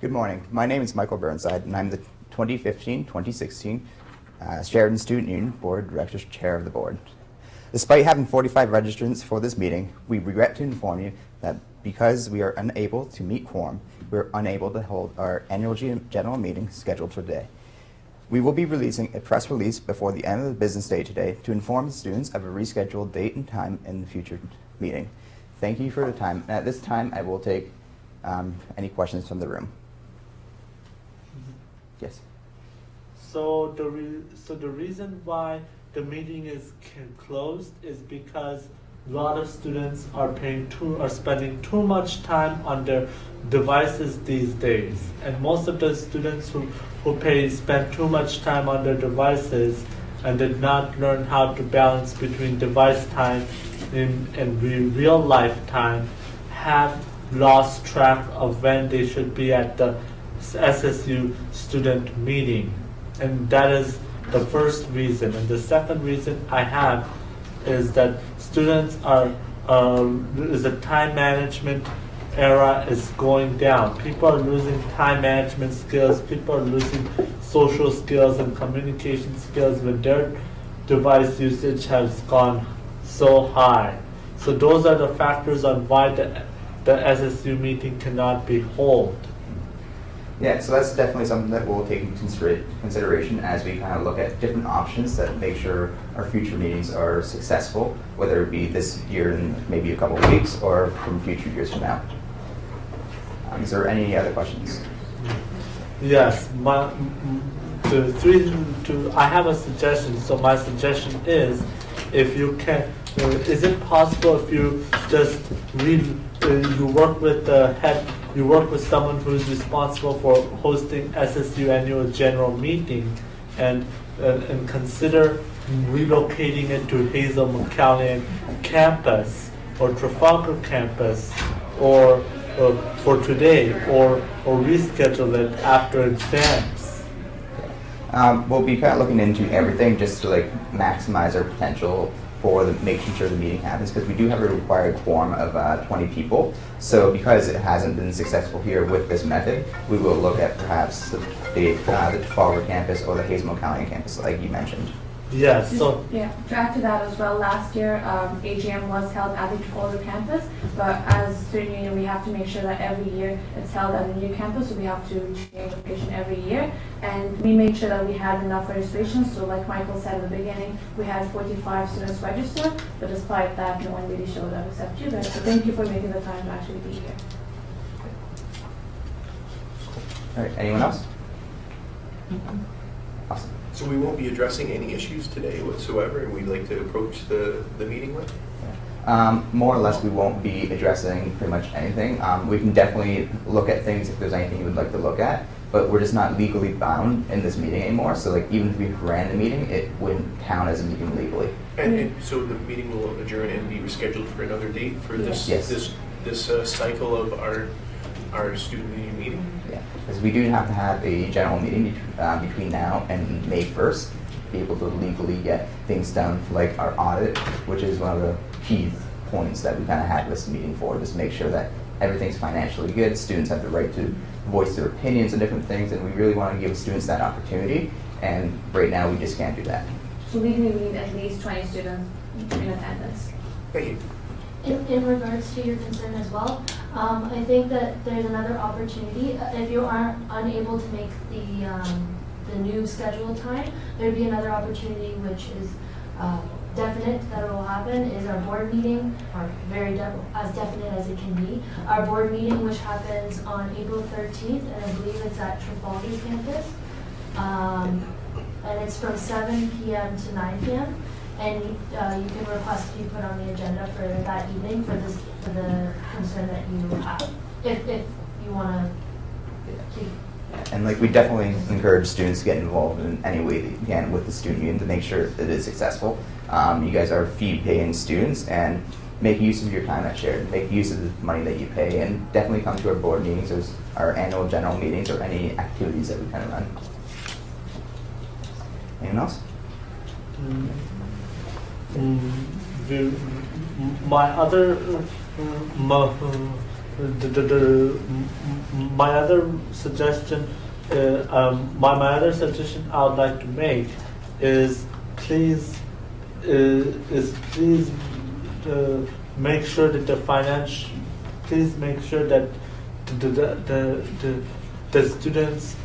Good morning. My name is Michael Burnside, and I'm the 2015-2016 Sheridan Student Union Board Director's Chair of the Board. Despite having 45 registrants for this meeting, we regret to inform you that because we are unable to meet quorum, we are unable to hold our annual general meeting scheduled for today. We will be releasing a press release before the end of the business day today to inform the students of a rescheduled date and time in the future meeting. Thank you for the time. At this time, I will take any questions from the room. Yes. So the reason why the meeting is closed is because a lot of students are spending too much time on their devices these days, and most of the students who spend too much time on their devices and did not learn how to balance between device time and real life time have lost track of when they should be at the SSU student meeting. And that is the first reason. And the second reason I have is that students the time management era is going down. People are losing time management skills. People are losing social skills and communication skills when their device usage has gone so high. So those are the factors on why the SSU meeting cannot be held. Yeah, so that's definitely something that we'll take into consideration as we kind of look at different options that make sure our future meetings are successful, whether it be this year in maybe a couple of weeks or from future years from now. Is there any other questions? Yes, I have a suggestion. So my suggestion is, if you can, is it possible if you just you work with the head, you work with someone who is responsible for hosting SSU annual general meeting, and consider relocating it to Hazel McCallion campus or Trafalgar campus, or for today, or reschedule it after exams. We'll be kind of looking into everything just to maximize our potential for making sure the meeting happens, because we do have a required quorum of 20 people. So because it hasn't been successful here with this method, we will look at perhaps the Trafalgar campus or the Hazel McCallion campus, like you mentioned. Yes. So yeah, to add to that as well, last year AGM was held at the Trafalgar campus, but as student union we have to make sure that every year it's held at a new campus, so we have to change location every year, and we made sure that we had enough registrations. So like Michael said at the beginning, we had 45 students registered, but despite that no one really showed up except you guys, so thank you for making the time to actually be here. All right, anyone else? Mm-hmm. Awesome. So we won't be addressing any issues today whatsoever, and we'd like to approach the meeting with? More or less, we won't be addressing pretty much anything. We can definitely look at things if there's anything you would like to look at, but we're just not legally bound in this meeting anymore. So even if we ran the meeting, it wouldn't count as a meeting legally. And so the meeting will adjourn and be rescheduled for another date for this Yes. this cycle of our student union meeting? Yeah, because we do have to have a general meeting between now and May 1st to be able to legally get things done, like our audit, which is one of the key points that we kind of had this meeting for, just to make sure that everything's financially good, students have the right to voice their opinions and different things, and we really want to give students that opportunity, and right now we just can't do that. So legally we need at least 20 students in attendance. Thank you. In regards to your concern as well, I think that there's another opportunity. If you are unable to make the new scheduled time, there'd be another opportunity, which is definite that it will happen, is our board meeting, or as definite as it can be. Our board meeting, which happens on April 13th, and I believe it's at Trafalgar campus. And it's from 7 p.m. to 9 p.m. And you can request to be put on the agenda for that evening for the concern that you have, if you want to. And we definitely encourage students to get involved in any way that you can with the student union to make sure that it is successful. You guys are fee-paying students, and make use of your time at Sheridan. Make use of the money that you pay, and definitely come to our board meetings or our annual general meetings or any activities that we kind of run. Anyone else? my other my other suggestion, my other suggestion I would like to make is please make sure that please make sure that the students,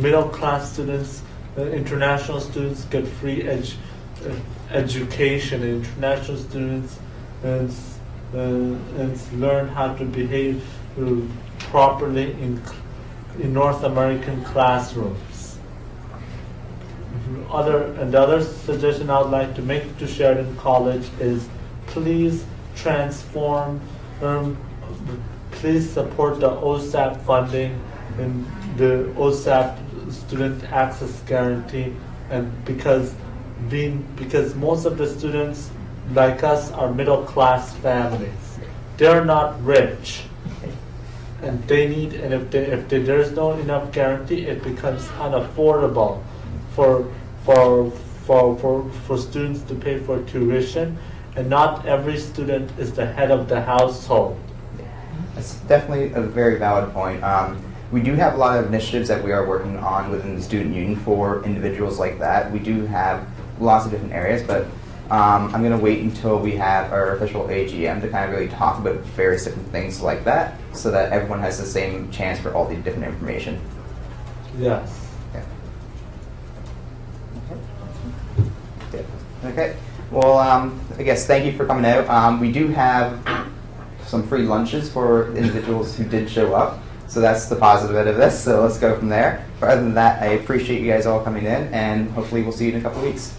middle class students, international students get free education. International students and learn how to behave properly in North American classrooms. The other suggestion I would like to make to Sheridan College is please transform, please support the OSAP funding and the OSAP student access guarantee, and because most of the students like us are middle class families. They're not rich, and they need. And if there's no enough guarantee, it becomes unaffordable for students to pay for tuition. And not every student is the head of the household. That's definitely a very valid point. We do have a lot of initiatives that we are working on within the student union for individuals like that. We do have lots of different areas, but I'm going to wait until we have our official AGM to kind of really talk about various different things like that, so that everyone has the same chance for all the different information. Yes. Yeah. Okay. Well, I guess thank you for coming out. We do have some free lunches for individuals who did show up. So that's the positive end of this. So let's go from there. But other than that, I appreciate you guys all coming in, and hopefully we'll see you in a couple weeks.